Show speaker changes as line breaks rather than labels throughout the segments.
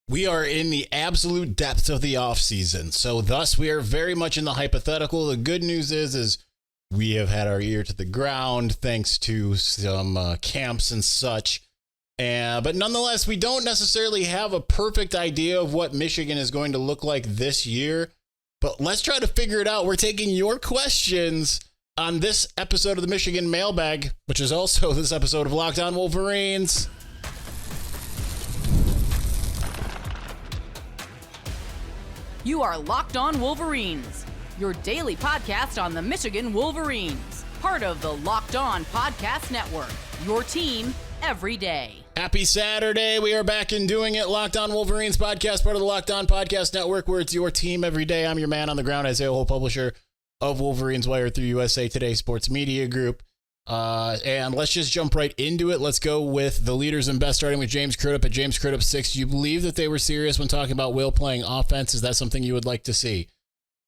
We are in the absolute depths of the offseason, so thus we are very much in the hypothetical. The good news is we have had our ear to the ground thanks to some camps and such. But nonetheless, we don't necessarily have a perfect idea of what Michigan is going to look like this year. But let's try to figure it out. We're taking your questions on this episode of the Michigan Mailbag, which is also this episode of Locked On Wolverines.
You are Locked On Wolverines, your daily podcast on the Michigan Wolverines, part of the Locked On Podcast Network, your team every day.
Happy Saturday. We are back in doing it. Locked On Wolverines podcast, part of the Locked On Podcast Network, where it's your team every day. I'm your man on the ground, Isaiah Hole, publisher of Wolverines Wire through USA Today Sports Media Group. And let's just jump right into it. Let's go with the leaders and best, starting with James Crudup at James Crudup 6. Do you believe that they were serious when talking about Will playing offense? Is that something you would like to see?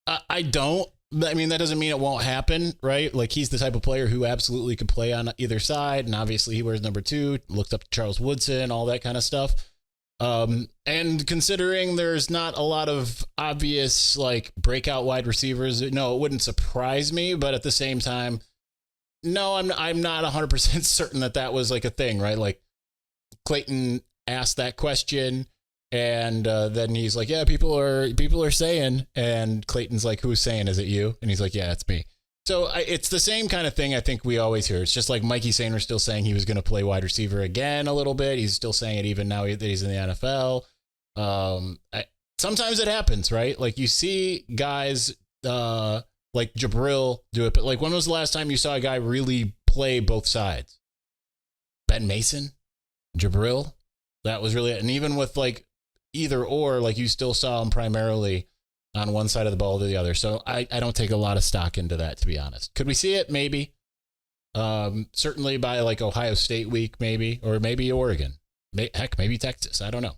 I don't. I mean, that doesn't mean it won't happen, right? Like, he's the type of player who absolutely could play on either side. And obviously he wears number 2, looked up to Charles Woodson, all that kind of stuff. And considering there's not a lot of obvious, like, breakout wide receivers, no, it wouldn't surprise me. But at the same time, no, I'm not 100% certain that was like a thing, right? Like, Clayton asked that question, and then he's like, "Yeah, people are saying," and Clayton's like, "Who's saying? Is it you?" And he's like, "Yeah, it's me." So it's the same kind of thing I think we always hear. It's just like Mikey Sainer still saying he was going to play wide receiver again a little bit. He's still saying it even now that he's in the NFL. Sometimes it happens, right? Like, you see guys like Jabril do it, but like, when was the last time you saw a guy really play both sides? Ben Mason, Jabril, that was really it. And even with like either or, like, you still saw him primarily on one side of the ball or the other. So I don't take a lot of stock into that, to be honest. Could we see it? Maybe. Certainly by like Ohio State week, maybe, or maybe Oregon. Heck, maybe Texas. I don't know.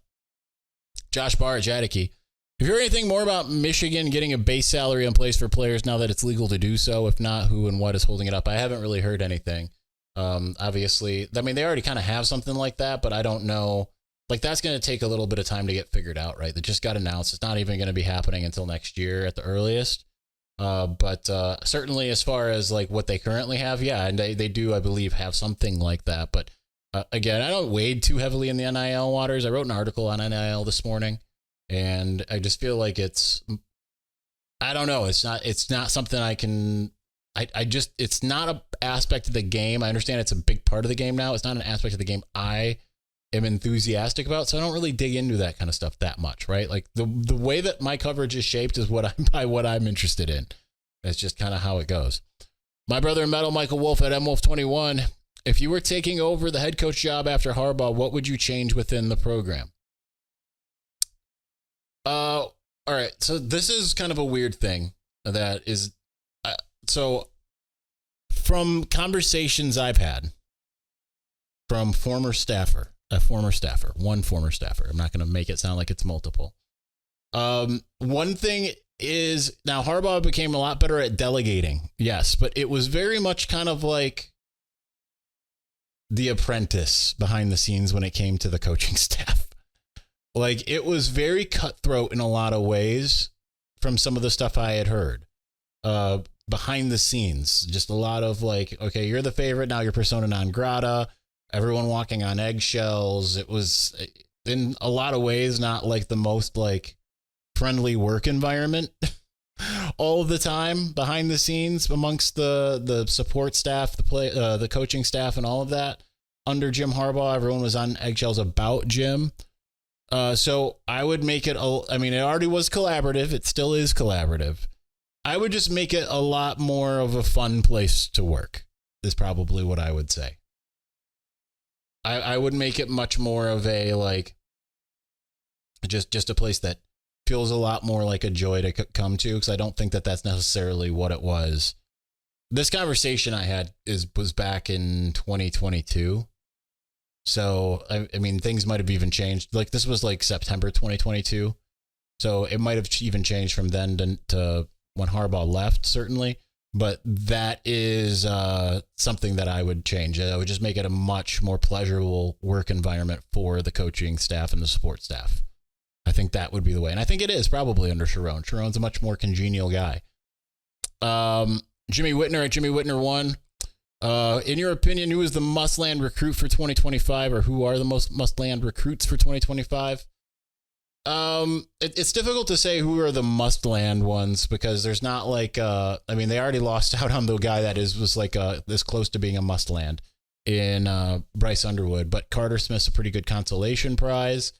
Josh Barr, Jadicke. Have you heard anything more about Michigan getting a base salary in place for players now that it's legal to do so? If not, who and what is holding it up? I haven't really heard anything. Obviously, I mean, they already kind of have something like that, but I don't know. Like, that's going to take a little bit of time to get figured out, right? That just got announced. It's not even going to be happening until next year at the earliest. But certainly as far as like what they currently have, yeah, and they do, I believe, have something like that. But again, I don't wade too heavily in the NIL waters. I wrote an article on NIL this morning. And I just feel like I don't know. It's not something I can, it's not an aspect of the game. I understand it's a big part of the game now. It's not an aspect of the game I am enthusiastic about. So I don't really dig into that kind of stuff that much, right? Like, the way that my coverage is shaped is what I'm interested in. That's just kind of how it goes. My brother in metal, Michael Wolf at MWolf21. If you were taking over the head coach job after Harbaugh, what would you change within the program? All right. So this is kind of a weird thing that is, so from conversations I've had from one former staffer, I'm not going to make it sound like it's multiple. One thing is, now Harbaugh became a lot better at delegating. Yes. But it was very much kind of like The Apprentice behind the scenes when it came to the coaching staff. Like, it was very cutthroat in a lot of ways from some of the stuff I had heard behind the scenes. Just a lot of like, okay, you're the favorite. Now you're persona non grata. Everyone walking on eggshells. It was in a lot of ways not like the most like friendly work environment all of the time behind the scenes amongst the support staff, the coaching staff and all of that. Under Jim Harbaugh, everyone was on eggshells about Jim. So I would make it, I mean, it already was collaborative. It still is collaborative. I would just make it a lot more of a fun place to work is probably what I would say. I would make it much more of a, like, just a place that feels a lot more like a joy to come to. Cause I don't think that that's necessarily what it was. This conversation I had was back in 2022. So, I mean, things might have even changed. Like, this was like September 2022. So it might have even changed from then to when Harbaugh left, certainly. But that is something that I would change. I would just make it a much more pleasurable work environment for the coaching staff and the support staff. I think that would be the way. And I think it is probably under Sharon. Sharon's a much more congenial guy. Jimmy Whitner at Jimmy Whitner 1. In your opinion, who is the must-land recruit for 2025, or who are the most must-land recruits for 2025? It's difficult to say who are the must-land ones because there's not like, they already lost out on the guy that was like this close to being a must-land in Bryce Underwood, but Carter Smith's a pretty good consolation prize.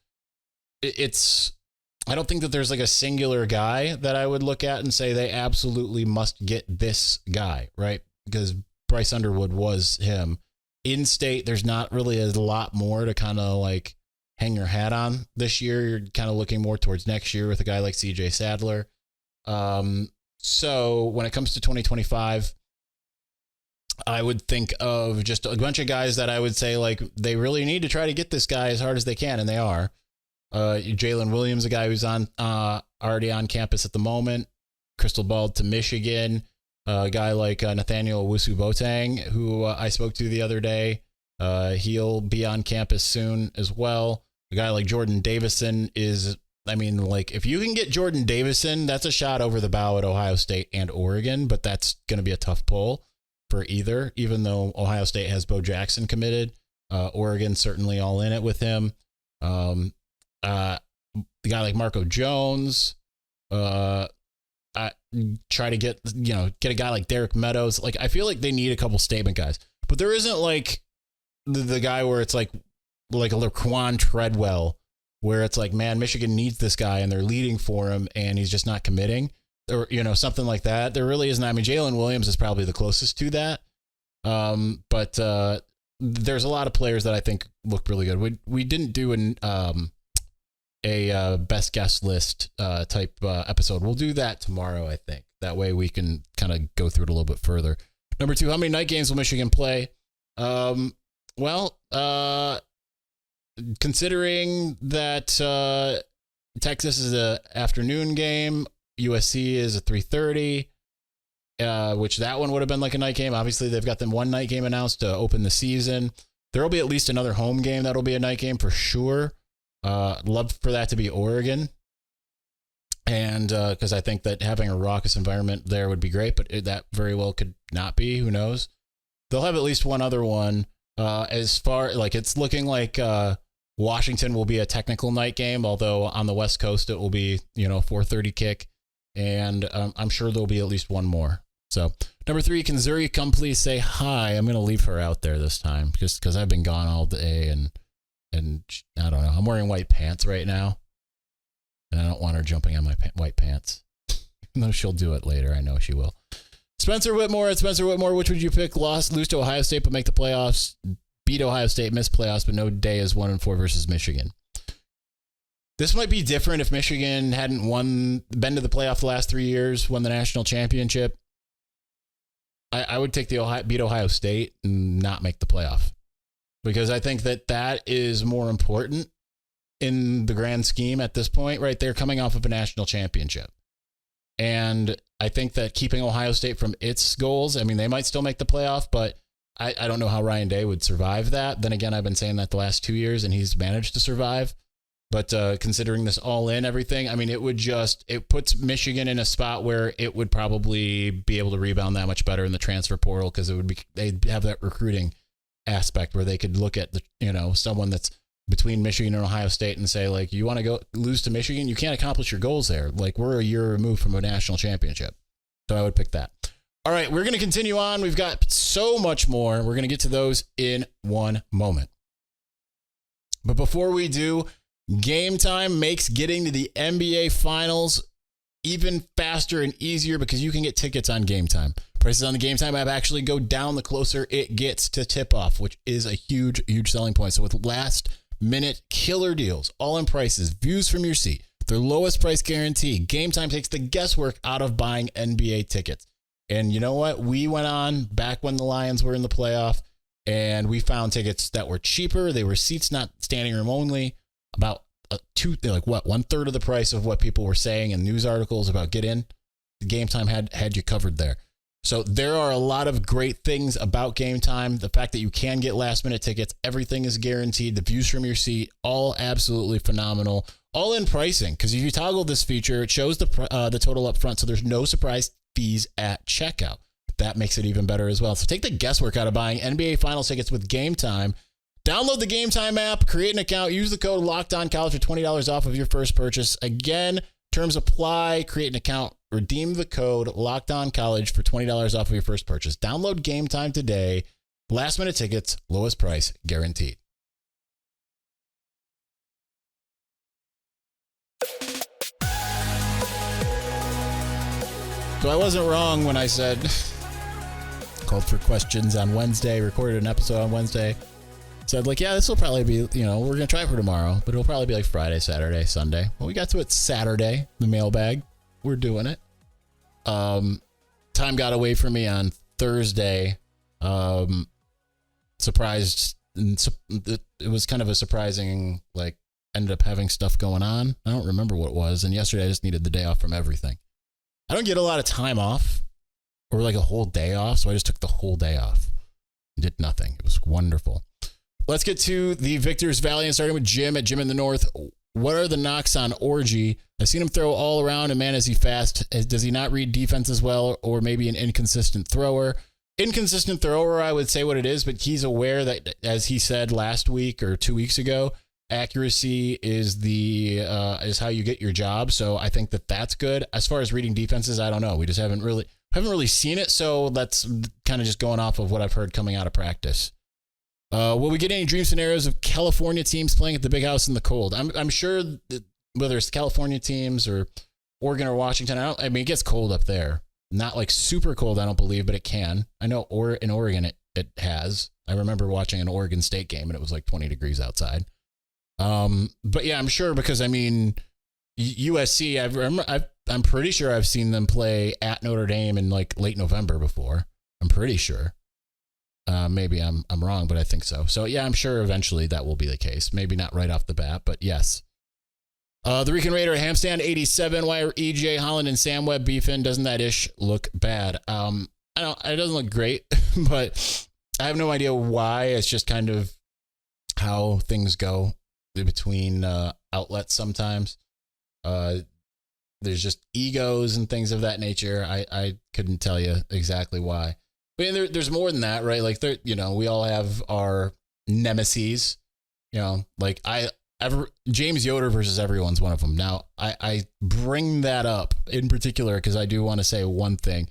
I don't think that there's like a singular guy that I would look at and say they absolutely must get this guy, right? Because Bryce Underwood was him. In state, there's not really a lot more to kind of like hang your hat on this year. You're kind of looking more towards next year with a guy like CJ Sadler. So when it comes to 2025, I would think of just a bunch of guys that I would say like they really need to try to get this guy as hard as they can, and they are. Jalen Williams, a guy who's on already on campus at the moment. Crystal ball to Michigan. A guy like Nathaniel Owusu-Boateng, who I spoke to the other day. He'll be on campus soon as well. A guy like Jordan Davison is, if you can get Jordan Davison, that's a shot over the bow at Ohio State and Oregon, but that's going to be a tough pull for either, even though Ohio State has Bo Jackson committed. Oregon certainly all in it with him. The guy like Marco Jones, try to get a guy like Derek Meadows. Like, I feel like they need a couple statement guys, but there isn't like the guy where it's like a Laquan Treadwell, where it's like, man, Michigan needs this guy and they're leading for him and he's just not committing, or, something like that. There really isn't. Jalen Williams is probably the closest to that. But there's a lot of players that I think look really good. We didn't do a best guest list type episode. We'll do that tomorrow, I think. That way we can kind of go through it a little bit further. Number 2, how many night games will Michigan play? Considering that Texas is an afternoon game, USC is a 3:30, which that one would have been like a night game. Obviously, they've got them one night game announced to open the season. There will be at least another home game that'll be a night game for sure. Love for that to be Oregon. And because I think that having a raucous environment there would be great, but that very well could not be. Who knows? They'll have at least one other one. As far like it's looking like Washington will be a technical night game, although on the West Coast it will be 4:30 kick, and I'm sure there'll be at least one more. So number 3, can Zuri come please say hi? I'm gonna leave her out there this time because I've been gone all day and I don't know. I'm wearing white pants right now, and I don't want her jumping on my white pants. Even though she'll do it later, I know she will. Spencer Whitmore, which would you pick? Lose to Ohio State but make the playoffs, beat Ohio State, miss playoffs, but no day is 1-4 versus Michigan. This might be different if Michigan hadn't been to the playoff the last 3 years, won the national championship. I would take beat Ohio State and not make the playoff, because I think that is more important in the grand scheme at this point, right? They're coming off of a national championship. And I think that keeping Ohio State from its goals, they might still make the playoff, but I don't know how Ryan Day would survive that. Then again, I've been saying that the last 2 years, and he's managed to survive. But considering this all in everything, it puts Michigan in a spot where it would probably be able to rebound that much better in the transfer portal, because they'd have that recruiting aspect where they could look at someone that's between Michigan and Ohio State and say, like, you want to go lose to Michigan? You can't accomplish your goals there. Like, we're a year removed from a national championship. So I would pick that. All right, we're going to continue on. We've got so much more. We're going to get to those in one moment. But before we do, Gametime makes getting to the NBA Finals even faster and easier because you can get tickets on Gametime. Prices on the Gametime app actually go down the closer it gets to tip-off, which is a huge, huge selling point. So with last-minute killer deals, all-in prices, views from your seat, their lowest price guarantee, Gametime takes the guesswork out of buying NBA tickets. And you know what? We went on back when the Lions were in the playoff, and we found tickets that were cheaper. They were seats not standing room only, about 1/3 of the price of what people were saying in news articles about get in. The Gametime had you covered there. So there are a lot of great things about Game Time. The fact that you can get last minute tickets, everything is guaranteed. The views from your seat, all absolutely phenomenal. All in pricing, because if you toggle this feature, it shows the total up front, so there's no surprise fees at checkout. That makes it even better as well. So take the guesswork out of buying NBA Finals tickets with Game Time. Download the Game Time app, create an account, use the code LOCKEDONCollege for $20 off of your first purchase. Again, terms apply. Create an account, redeem the code LOCKEDONCollege for $20 off of your first purchase. Download Game Time today. Last minute tickets, lowest price guaranteed. So I wasn't wrong when I said called for questions on Wednesday, recorded an episode on Wednesday. Said like, yeah, this will probably be, we're going to try for tomorrow, but it'll probably be like Friday, Saturday, Sunday. Well, we got to it Saturday, the mailbag. We're doing it. Time got away from me on Thursday. Surprised. It was kind of a surprising, ended up having stuff going on. I don't remember what it was. And yesterday I just needed the day off from everything. I don't get a lot of time off or a whole day off. So I just took the whole day off. Did nothing. It was wonderful. Let's get to the Victor's Valley and starting with Jim at Jim in the North. What are the knocks on Orgy? I've seen him throw all around, and man, is he fast. Does he not read defense as well, or maybe an inconsistent thrower? Inconsistent thrower, I would say what it is, but he's aware that, as he said last week or 2 weeks ago, accuracy is is how you get your job. So I think that's good. As far as reading defenses, I don't know. We just haven't really seen it. So that's kind of just going off of what I've heard coming out of practice. Will we get any dream scenarios of California teams playing at the Big House in the cold? I'm sure that whether it's California teams or Oregon or Washington, it gets cold up there. Not super cold, I don't believe, but it can. I know in Oregon it has. I remember watching an Oregon State game and it was 20 degrees outside. But yeah, I'm sure because USC, I'm pretty sure I've seen them play at Notre Dame in late November before. I'm pretty sure. Maybe I'm wrong, but I think so. So yeah, I'm sure eventually that will be the case. Maybe not right off the bat, but yes. The Rican Raider, Hamstand 87. Why are EJ Holland and Sam Webb beefing? Doesn't that ish look bad? It doesn't look great, but I have no idea why. It's just kind of how things go between outlets sometimes. There's just egos and things of that nature. I couldn't tell you exactly why. But there's more than that, right? We all have our nemeses. James Yoder versus everyone's one of them. Now, I bring that up in particular because I do want to say one thing.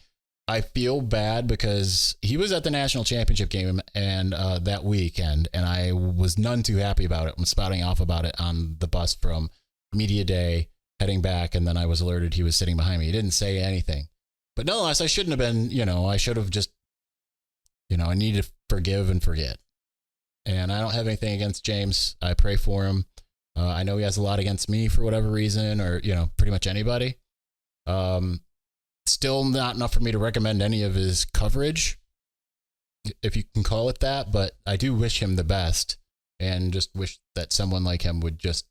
I feel bad because he was at the national championship game and that weekend, and I was none too happy about it. I'm spouting off about it on the bus from media day heading back, and then I was alerted he was sitting behind me. He didn't say anything. But nonetheless, I shouldn't have been, I should have just, I need to forgive and forget. And I don't have anything against James. I pray for him. I know he has a lot against me for whatever reason, or, pretty much anybody. Still not enough for me to recommend any of his coverage, if you can call it that. But I do wish him the best and just wish that someone like him would just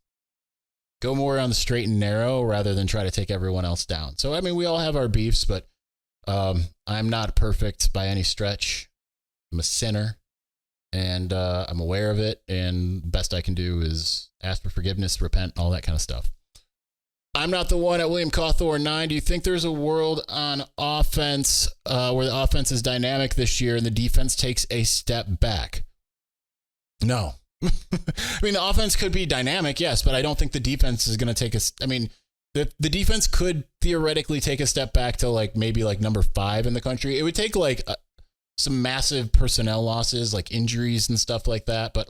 go more on the straight and narrow rather than try to take everyone else down. So, we all have our beefs, but I'm not perfect by any stretch. I'm a sinner. And I'm aware of it, and best I can do is ask for forgiveness, repent, all that kind of stuff. I'm not the one at William Cawthorne 9. Do you think there's a world on offense where the offense is dynamic this year and the defense takes a step back? No. The offense could be dynamic, yes, but I don't think the defense is going to take the defense could theoretically take a step back to maybe number 5 in the country. It would take some massive personnel losses, injuries and stuff like that. But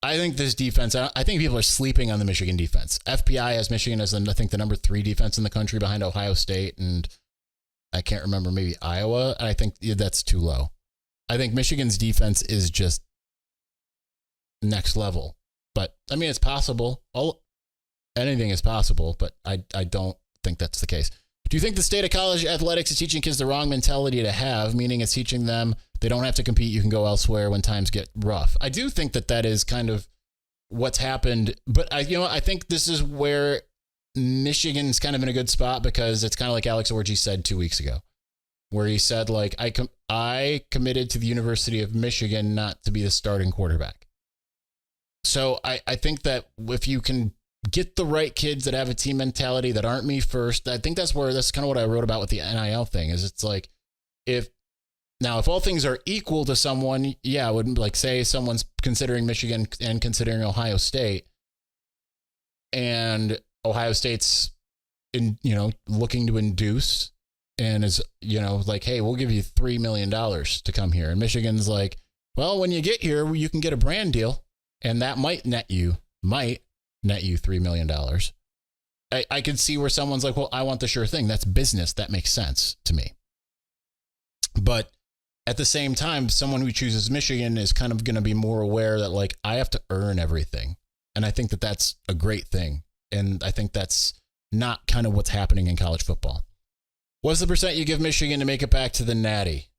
I think this defense, I think people are sleeping on the Michigan defense. FPI has Michigan as, I think, the number 3 defense in the country behind Ohio State. And I can't remember, anybe Iowa. I think that's too low. I think Michigan's defense is just next level. But it's possible. Anything is possible, but I don't think that's the case. Do you think the state of college athletics is teaching kids the wrong mentality to have, meaning it's teaching them they don't have to compete, you can go elsewhere when times get rough? I do think that is kind of what's happened, but I think this is where Michigan's kind of in a good spot because it's kind of like Alex Orji said 2 weeks ago. where he said, like, I committed to the University of Michigan not to be the starting quarterback. So I think that if you can get the right kids that have a team mentality that aren't me first, I think that's kind of what I wrote about with the NIL thing is it's like, if all things are equal to someone, yeah, I would like say someone's considering Michigan and considering Ohio State, and Ohio State's looking to induce and is, like, hey, we'll give you $3 million to come here. And Michigan's like, well, when you get here, you can get a brand deal and that might net you $3 million. I could see where someone's like, well, I want the sure thing. That's business. That makes sense to me. But at the same time, someone who chooses Michigan is kind of going to be more aware that, like, I have to earn everything. And I think that that's a great thing. And I think that's not kind of what's happening in college football. What's the percent you give Michigan to make it back to the Natty?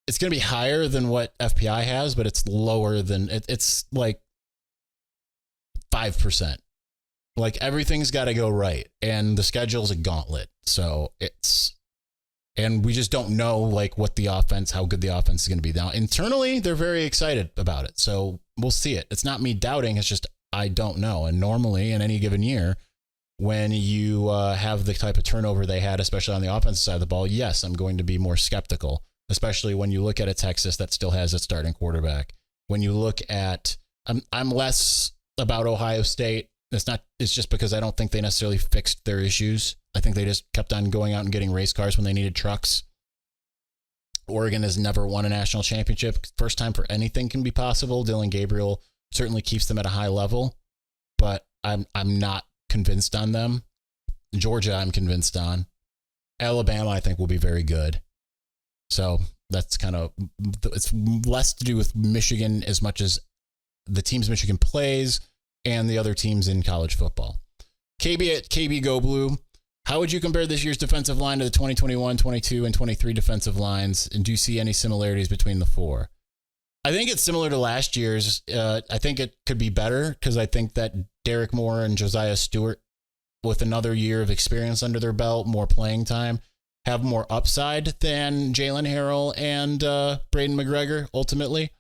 It's going to be higher than what FPI has, but it's lower than it's like 5%. Like, everything's got to go right. And the schedule's a gauntlet. So and we just don't know, like, how good the offense is going to be. Now, internally, they're very excited about it. So we'll see it. It's not me doubting. It's just, I don't know. And normally in any given year, when you have the type of turnover they had, especially on the offensive side of the ball, yes, I'm going to be more skeptical, especially when you look at a Texas that still has its starting quarterback. When you look at, I'm less about Ohio State. It's just because I don't think they necessarily fixed their issues. I think they just kept on going out and getting race cars when they needed trucks. Oregon has never won a national championship. First time for anything can be possible. Dylan Gabriel certainly keeps them at a high level, but I'm not convinced on them. Georgia, I'm convinced on. Alabama, I think, will be very good. So that's it's less to do with Michigan as much as the teams Michigan plays and the other teams in college football. KB at KB Go Blue. How would you compare this year's defensive line to the 2021, 22, and 23 defensive lines? And do you see any similarities between the four? I think it's similar to last year's. I think it could be better because I think that Derek Moore and Josiah Stewart, with another year of experience under their belt, more playing time, have more upside than Jalen Harrell and Braden McGregor ultimately.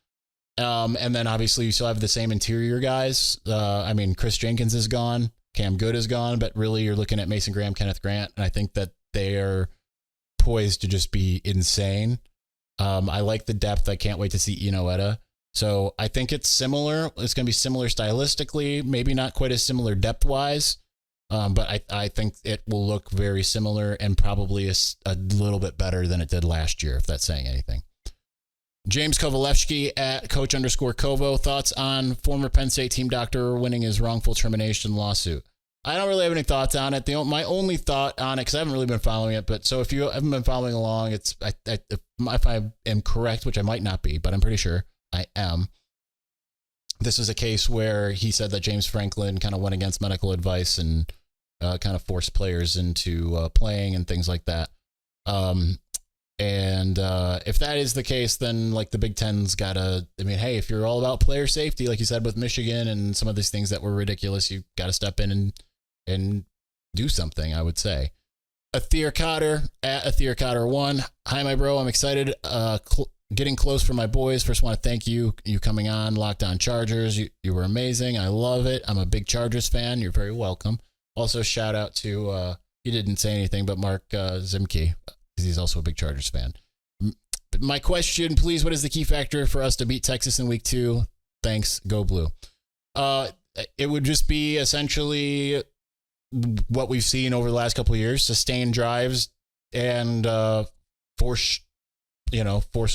And then obviously you still have the same interior guys. Chris Jenkins is gone. Cam Good is gone, but really you're looking at Mason Graham, Kenneth Grant, and I think that they are poised to just be insane. I like the depth. I can't wait to see Eno Etta. So I think it's similar. It's going to be similar stylistically, maybe not quite as similar depth-wise, but I think it will look very similar and probably a little bit better than it did last year, if that's saying anything. James Kovalevsky at Coach_Kovo. Thoughts on former Penn State team doctor winning his wrongful termination lawsuit? I don't really have any thoughts on it. My only thought on it, because I haven't really been following it, but so if you haven't been following along, if I am correct, which I might not be, but I'm pretty sure I am. This is a case where he said that James Franklin kind of went against medical advice and kind of forced players into playing and things like that. And if that is the case, then like the Big Ten's gotta, hey, if you're all about player safety, like you said with Michigan and some of these things that were ridiculous, you got to step in and do something, I would say. Athir Cotter at Athir Cotter 1. Hi, my bro. I'm excited. Getting close for my boys. First, want to thank you coming on Locked On Chargers. You were amazing. I love it. I'm a big Chargers fan. You're very welcome. Also, shout out to, he didn't say anything, but Mark Zimke, because he's also a big Chargers fan. My question, please, what is the key factor for us to beat Texas in week 2? Thanks. Go Blue. It would just be essentially what we've seen over the last couple of years, sustained drives and force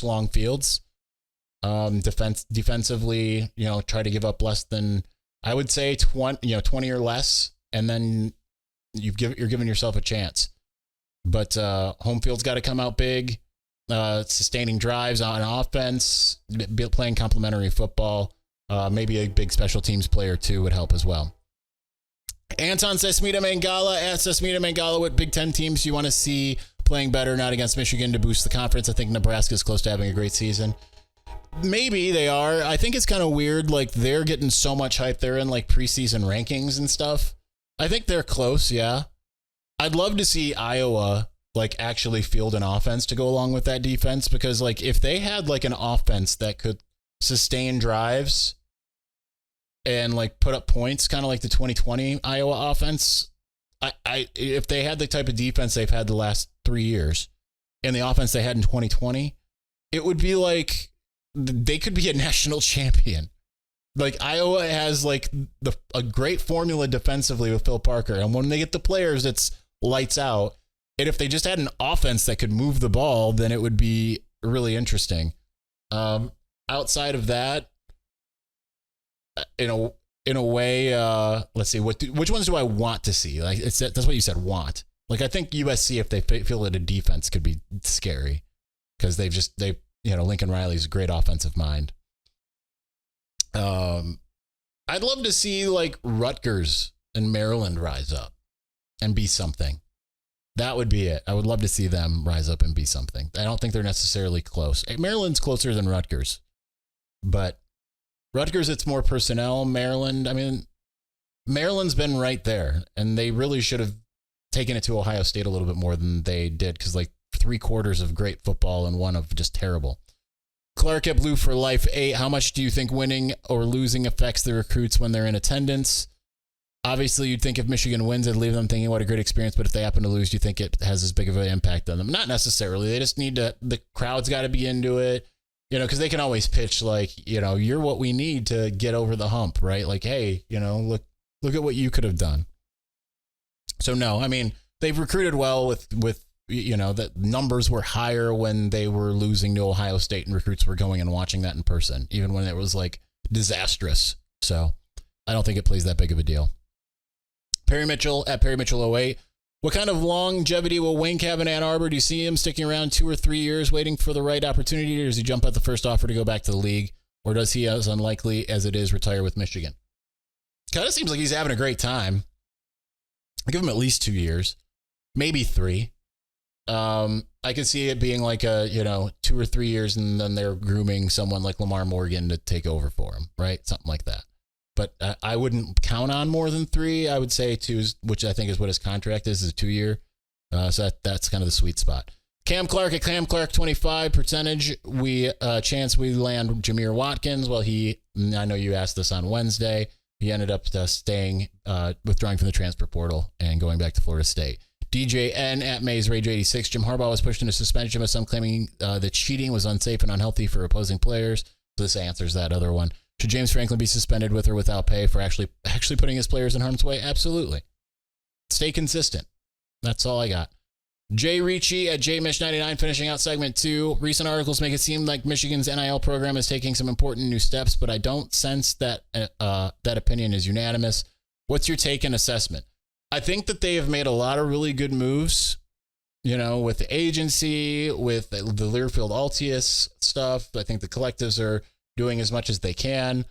long fields. Defensively, try to give up less than, I would say 20 or less, and then you're giving yourself a chance. But home field's got to come out big, sustaining drives on offense, playing complementary football. Maybe a big special teams player too would help as well. Anton Sesmita Mangala asks Sesmita Mangala, what Big Ten teams do you want to see playing better, not against Michigan, to boost the conference? I think Nebraska is close to having a great season. Maybe they are. I think it's kind of weird. Like, they're getting so much hype. They're in like preseason rankings and stuff. I think they're close. Yeah. I'd love to see Iowa like actually field an offense to go along with that defense. Because like if they had like an offense that could sustain drives and like put up points, kind of like the 2020 Iowa offense, if they had the type of defense they've had the last 3 years and the offense they had in 2020, it would be like they could be a national champion. Like Iowa has like a great formula defensively with Phil Parker. And when they get the players, it's lights out. And if they just had an offense that could move the ball, then it would be really interesting. Outside of that, in a way, let's see, which ones do I want to see? Like that's what you said, want. Like I think USC, if they feel that a defense could be scary, because Lincoln Riley's a great offensive mind. I'd love to see like Rutgers and Maryland rise up and be something. That would be it. I would love to see them rise up and be something. I don't think they're necessarily close. Maryland's closer than Rutgers, but Rutgers, it's more personnel. Maryland, I mean, Maryland's been right there, and they really should have taken it to Ohio State a little bit more than they did, because like 3/4 of great football and one of just terrible. Clark at Blue for Life 8. How much do you think winning or losing affects the recruits when they're in attendance? Obviously, you'd think if Michigan wins, it'd leave them thinking what a great experience. But if they happen to lose, do you think it has as big of an impact on them? Not necessarily. They just need to, the crowd's got to be into it, because they can always pitch like, you're what we need to get over the hump, right? Like, hey, look at what you could have done. So no, I mean, they've recruited well with that numbers were higher when they were losing to Ohio State and recruits were going and watching that in person, even when it was like disastrous. So I don't think it plays that big of a deal. Perry Mitchell at Perry Mitchell 08. What kind of longevity will Wink have in Ann Arbor? Do you see him sticking around 2 or 3 years waiting for the right opportunity, or does he jump at the first offer to go back to the league, or does he, as unlikely as it is, retire with Michigan? Kind of seems like he's having a great time. I'll give him at least 2 years, maybe 3. I could see it being like 2 or 3 years, and then they're grooming someone like Lamar Morgan to take over for him, right? Something like that. But I wouldn't count on more than 3. I would say 2, which I think is what his contract is a 2-year. So that's kind of the sweet spot. Cam Clark at Cam Clark 25 percentage. Chance we land Jameer Watkins. Well, I know you asked this on Wednesday. He ended up withdrawing from the transfer portal and going back to Florida State. DJ N at Mays Rage 86. Jim Harbaugh was pushed into suspension with some claiming that cheating was unsafe and unhealthy for opposing players. So this answers that other one. Should James Franklin be suspended with or without pay for actually putting his players in harm's way? Absolutely. Stay consistent. That's all I got. Jay Ricci at JMish99 finishing out segment 2. Recent articles make it seem like Michigan's NIL program is taking some important new steps, but I don't sense that that opinion is unanimous. What's your take and assessment? I think that they have made a lot of really good moves, with the agency, with the Learfield Altius stuff. I think the collectives are doing as much as they can.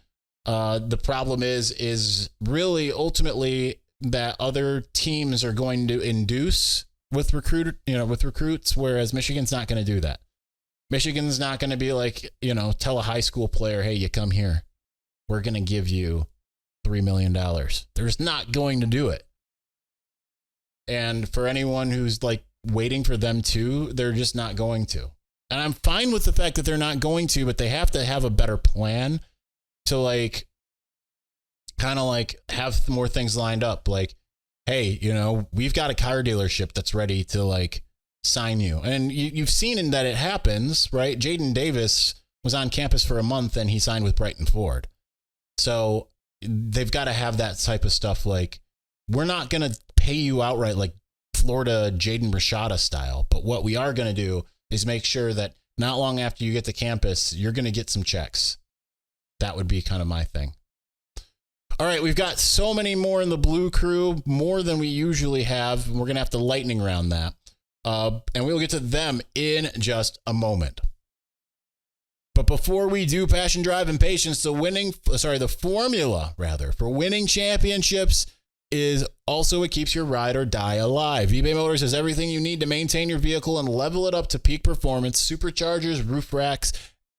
The problem is really ultimately that other teams are going to induce with recruits, whereas Michigan's not going to do that. Michigan's not going to be like, tell a high school player, hey, you come here. We're going to give you $3 million. They're just not going to do it. And for anyone who's like waiting for them to, they're just not going to. And I'm fine with the fact that they're not going to, but they have to have a better plan to like, kind of like have more things lined up. Like, hey, we've got a car dealership that's ready to like sign you. And you've seen that it happens, right? Jaden Davis was on campus for a month and he signed with Brighton Ford. So they've got to have that type of stuff. Like, we're not going to pay you outright like Florida Jaden Rashada style. But what we are going to do is make sure that not long after you get to campus, you're going to get some checks. That would be kind of my thing. All right, we've got so many more in the Blue Crew, more than we usually have. We're going to have to lightning round that. And we'll get to them in just a moment. But before we do, passion, drive, and patience, the formula for winning championships is also what keeps your ride or die alive. eBay Motors has everything you need to maintain your vehicle and level it up to peak performance. Superchargers, roof racks,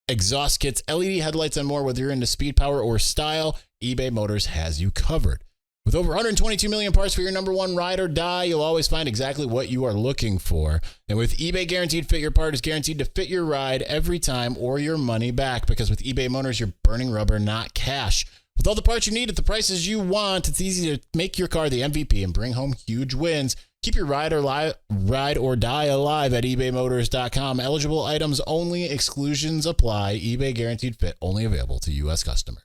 exhaust kits, LED headlights, and more. Whether you're into speed, power, or style, eBay Motors has you covered. With over 122 million parts for your number one ride or die, you'll always find exactly what you are looking for. And with eBay Guaranteed Fit, your part is guaranteed to fit your ride every time or your money back. Because with eBay Motors, you're burning rubber, not cash. With all the parts you need at the prices you want, it's easy to make your car the MVP and bring home huge wins. Keep your ride or die alive at ebaymotors.com. Eligible items only. Exclusions apply. eBay Guaranteed Fit only available to U.S. customers.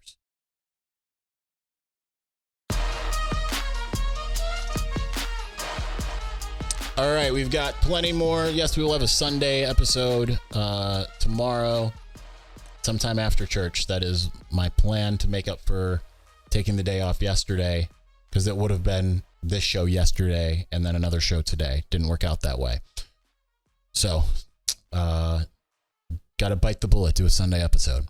All right, we've got plenty more. Yes, we will have a Sunday episode tomorrow, sometime after church. That is my plan to make up for taking the day off yesterday, because it would have been this show yesterday and then another show today. Didn't work out that way. So, got to bite the bullet, do a Sunday episode.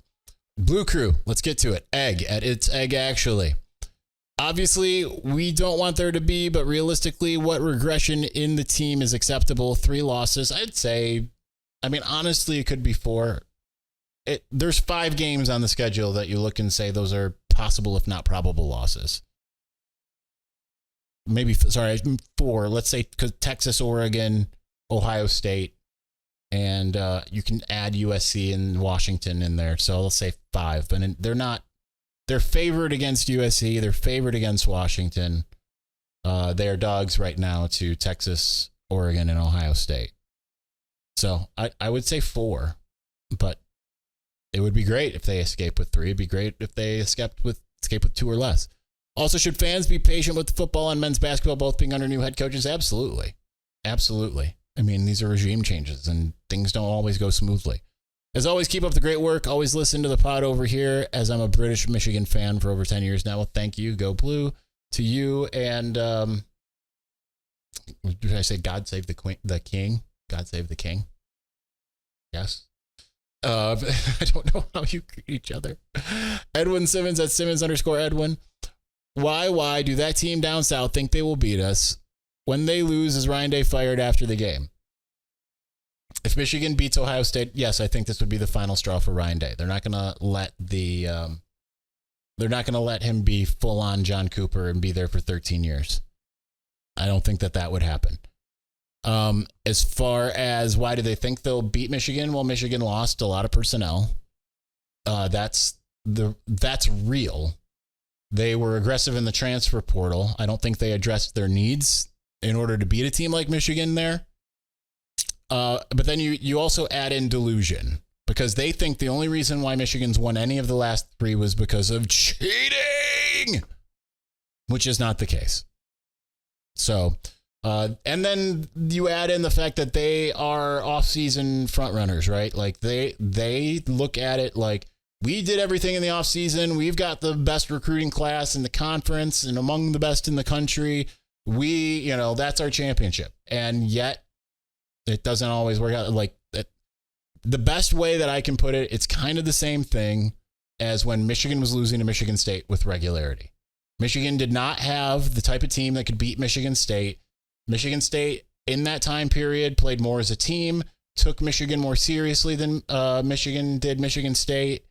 Blue Crew, let's get to it. Egg at It's Egg Actually. Obviously, we don't want there to be, but realistically, what regression in the team is acceptable? 3 losses. I'd say, honestly, it could be 4. There's 5 games on the schedule that you look and say those are possible, if not probable, losses. Maybe, 4. Let's say Texas, Oregon, Ohio State, and you can add USC and Washington in there. So let's say 5, but they're not. They're favored against USC. They're favored against Washington. They are dogs right now to Texas, Oregon, and Ohio State. So I would say 4, but it would be great if they escape with 3. It'd be great if they escape with 2 or less. Also, should fans be patient with football and men's basketball both being under new head coaches? Absolutely. Absolutely. These are regime changes and things don't always go smoothly. As always, keep up the great work. Always listen to the pod over here, as I'm a British Michigan fan for over 10 years now. Well, thank you. Go Blue to you. And did I say God save the king? God save the king. Yes. I don't know how you greet each other. Edwin Simmons at Simmons_Edwin. Why do that team down south think they will beat us? When they lose, is Ryan Day fired after the game? If Michigan beats Ohio State, yes, I think this would be the final straw for Ryan Day. They're not going to let him be full on John Cooper and be there for 13 years. I don't think that would happen. As far as why do they think they'll beat Michigan? Well, Michigan lost a lot of personnel. That's real. They were aggressive in the transfer portal. I don't think they addressed their needs in order to beat a team like Michigan there. But then you also add in delusion, because they think the only reason why Michigan's won any of the last 3 was because of cheating, which is not the case. So, and then you add in the fact that they are offseason front runners, right? Like they look at it like, we did everything in the offseason. We've got the best recruiting class in the conference and among the best in the country. That's our championship. And yet, it doesn't always work out like that. The best way that I can put it, it's kind of the same thing as when Michigan was losing to Michigan State with regularity. Michigan did not have the type of team that could beat Michigan State. Michigan State, in that time period, played more as a team, took Michigan more seriously than Michigan did Michigan State,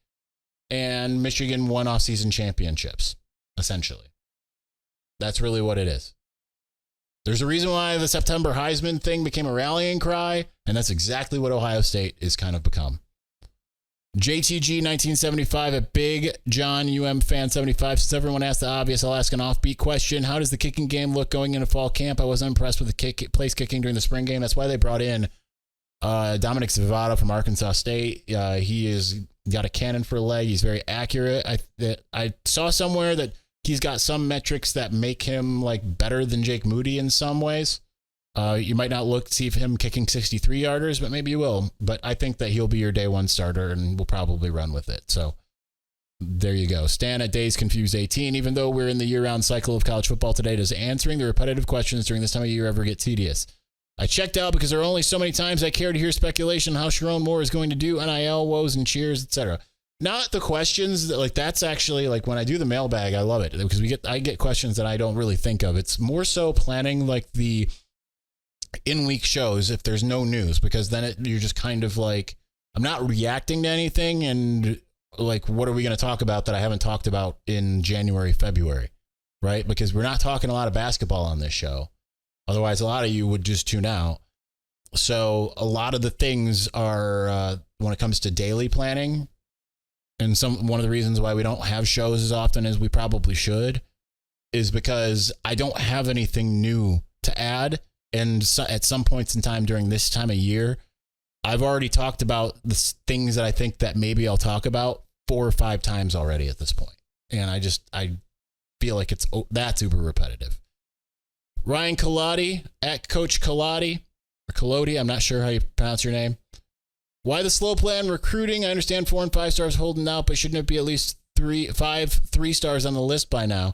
and Michigan won off-season championships, essentially. That's really what it is. There's a reason why the September Heisman thing became a rallying cry, and that's exactly what Ohio State is kind of become. JTG 1975 at Big John Fan 75 says, everyone asked the obvious, I'll ask an offbeat question. How does the kicking game look going into fall camp? I wasn't impressed with the place kicking during the spring game. That's why they brought in Dominic Savada from Arkansas State. He has got a cannon for a leg. He's very accurate. I saw somewhere that he's got some metrics that make him like better than Jake Moody in some ways. You might not look to see him kicking 63-yarders, but maybe you will. But I think that he'll be your day one starter and will probably run with it. So there you go. Stan at Days Confused 18. Even though we're in the year-round cycle of college football today, does answering the repetitive questions during this time of year ever get tedious? I checked out because there are only so many times I care to hear speculation how Sharon Moore is going to do, NIL, woes and cheers, etc. Not the questions that, that's actually when I do the mailbag, I love it because I get questions that I don't really think of. It's more so planning the in-week shows if there's no news, because then you're just kind of I'm not reacting to anything, and what are we going to talk about that I haven't talked about in January, February? right? Because we're not talking a lot of basketball on this show. Otherwise, a lot of you would just tune out. So a lot of the things are when it comes to daily planning, and one of the reasons why we don't have shows as often as we probably should is because I don't have anything new to add. And so at some points in time during this time of year, I've already talked about the things that I think that maybe I'll talk about 4 or 5 times already at this point. And I feel like that's uber repetitive. Ryan Colati at Coach Colati, or Colodi, I'm not sure how you pronounce your name. Why the slow plan recruiting? I understand 4 and 5 stars holding out, but shouldn't it be at least 3 stars on the list by now?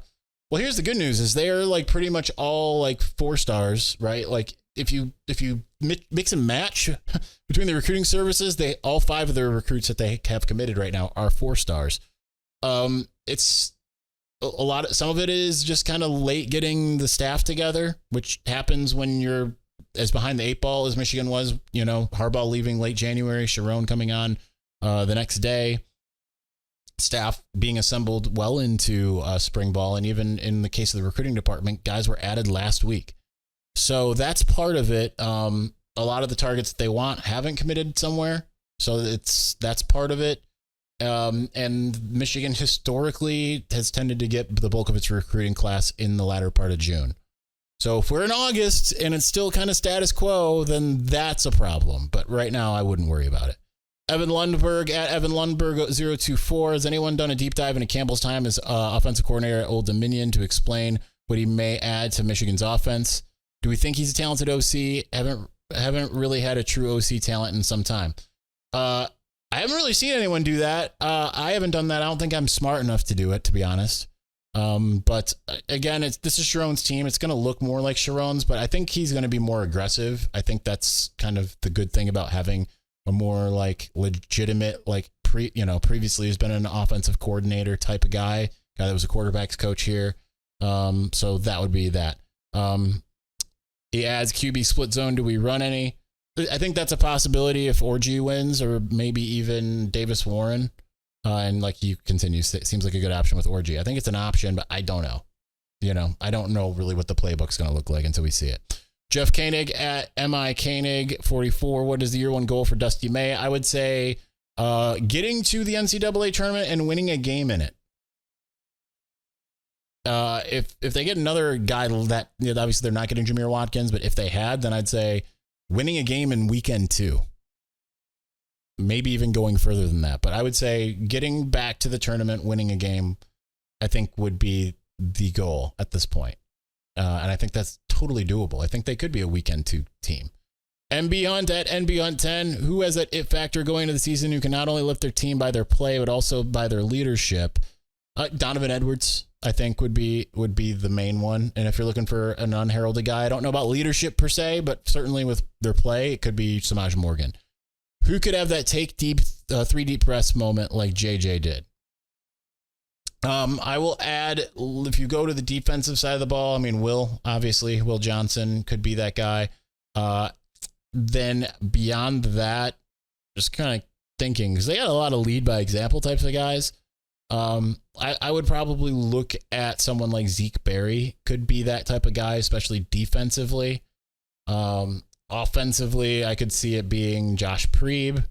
Well, here's the good news: is they're like pretty much all like 4 stars, right? Like if you mix and match between the recruiting services, all 5 of their recruits that they have committed right now are 4 stars. It's a lot of, some of it is just kind of late getting the staff together, which happens when you're as behind the 8 ball as Michigan was, Harbaugh leaving late January, Sharon coming on the next day, staff being assembled well into spring ball. And even in the case of the recruiting department, guys were added last week. So that's part of it. A lot of the targets that they want haven't committed somewhere. So that's part of it. And Michigan historically has tended to get the bulk of its recruiting class in the latter part of June. So if we're in August and it's still kind of status quo, then that's a problem. But right now, I wouldn't worry about it. Evan Lundberg at Evan Lundberg 024. Has anyone done a deep dive into Campbell's time as offensive coordinator at Old Dominion to explain what he may add to Michigan's offense? Do we think he's a talented OC? Haven't really had a true OC talent in some time. I haven't really seen anyone do that. I haven't done that. I don't think I'm smart enough to do it, to be honest. But again, this is Sharon's team. It's going to look more like Sharon's, but I think he's going to be more aggressive. I think that's kind of the good thing about having a more like legitimate, like previously has been an offensive coordinator type of guy that was a quarterback's coach here. So that would be that. He adds QB split zone. Do we run any? I think that's a possibility if Orgy wins, or maybe even Davis Warren. And like you continue, it seems like a good option with Orgy. I think it's an option, but I don't know. I don't know really what the playbook's going to look like until we see it. Jeff Koenig at MI Koenig 44. What is the year 1 goal for Dusty May? I would say getting to the NCAA tournament and winning a game in it. If they get another guy that, obviously they're not getting Jameer Watkins, but if they had, then I'd say winning a game in weekend 2. Maybe even going further than that. But I would say getting back to the tournament, winning a game, I think would be the goal at this point. And I think that's totally doable. I think they could be a weekend 2 team. NB Hunt at NB Hunt 10. Who has that it factor going into the season who can not only lift their team by their play, but also by their leadership? Donovan Edwards, I think, would be the main one. And if you're looking for an unheralded guy, I don't know about leadership per se, but certainly with their play, it could be Samaj Morgan. Who could have that take deep, 3 deep breaths moment like JJ did? I will add, if you go to the defensive side of the ball, Will Johnson could be that guy. Then beyond that, just kind of thinking, because they got a lot of lead by example types of guys. I would probably look at someone like Zeke Berry, could be that type of guy, especially defensively. Offensively, I could see it being Josh Preeb.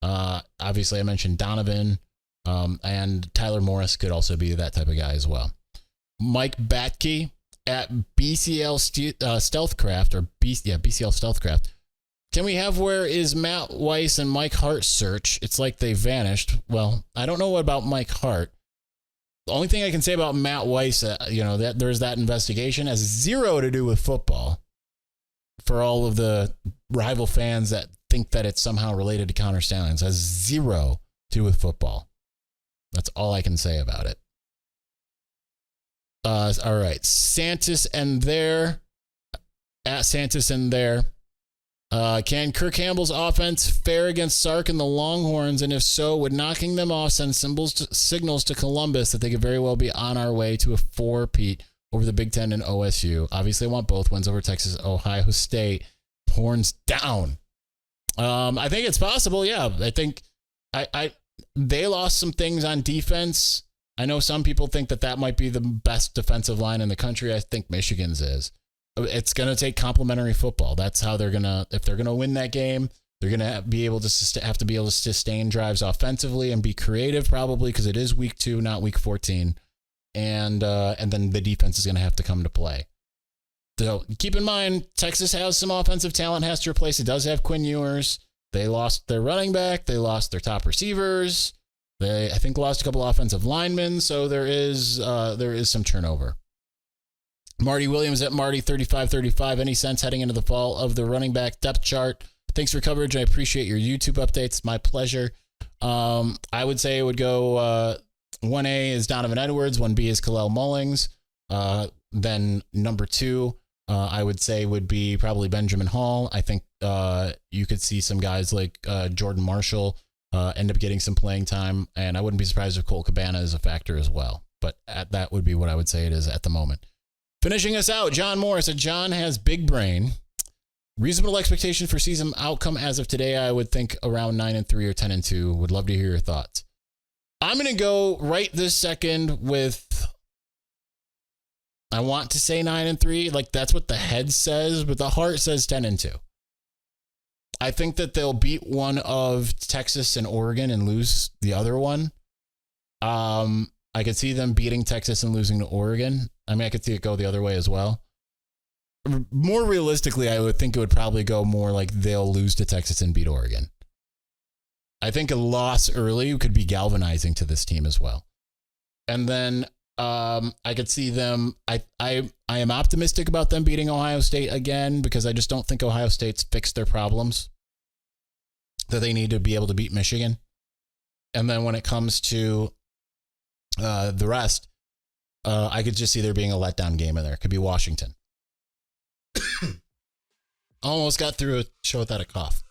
Obviously, I mentioned Donovan. And Tyler Morris could also be that type of guy as well. Mike Batke at BCL Stealthcraft, or BCL Stealthcraft. Can we have where is Matt Weiss and Mike Hart search? It's like they vanished. Well, I don't know about Mike Hart. The only thing I can say about Matt Weiss, that there's that investigation, has 0 to do with football. For all of the rival fans that think that it's somehow related to Connor Stalions, has 0 to do with football. That's all I can say about it. All right. Santis and there. At Santis and there. Can Kirk Campbell's offense fare against Sark and the Longhorns? And if so, would knocking them off send signals to Columbus that they could very well be on our way to a 4-peat over the Big Ten and OSU? Obviously, I want both wins over Texas, Ohio State. Horns down. I think it's possible. Yeah, I think they lost some things on defense I know some people think that might be the best defensive line in the country. I think Michigan's is. It's going to take complementary football. That's how they're going to, if they're going to win that game, they're going to be able to have to be able to sustain drives offensively and be creative probably because it is week 2, not week 14. And then the defense is going to have to come to play. So keep in mind, Texas has some offensive talent, has to replace. It does have Quinn Ewers. They lost their running back. They lost their top receivers. They, I think, lost a couple offensive linemen. So there is some turnover. Marty Williams at Marty3535. Any sense heading into the fall of the running back depth chart? Thanks for coverage. I appreciate your YouTube updates. My pleasure. I would say it would go 1A is Donovan Edwards. 1B is Khalil Mullings. Then number 2, I would say would be probably Benjamin Hall. I think you could see some guys like Jordan Marshall end up getting some playing time. And I wouldn't be surprised if Cole Cabana is a factor as well. But that would be what I would say it is at the moment. Finishing us out, John Moore said John has big brain. Reasonable expectation for season outcome as of today, I would think around 9-3 or 10-2. Would love to hear your thoughts. I'm going to go right this second with, I want to say 9-3. Like that's what the head says, but the heart says 10-2. I think that they'll beat one of Texas and Oregon and lose the other one. I could see them beating Texas and losing to Oregon. I mean, I could see it go the other way as well. More realistically, I would think it would probably go more like they'll lose to Texas and beat Oregon. I think a loss early could be galvanizing to this team as well. And then I could see them. I am optimistic about them beating Ohio State again because I just don't think Ohio State's fixed their problems that they need to be able to beat Michigan. And then when it comes to the rest, I could just see there being a letdown game in there. It could be Washington. Almost got through a show without a cough.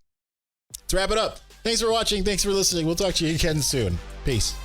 Let's wrap it up. Thanks for watching. Thanks for listening. We'll talk to you again soon. Peace.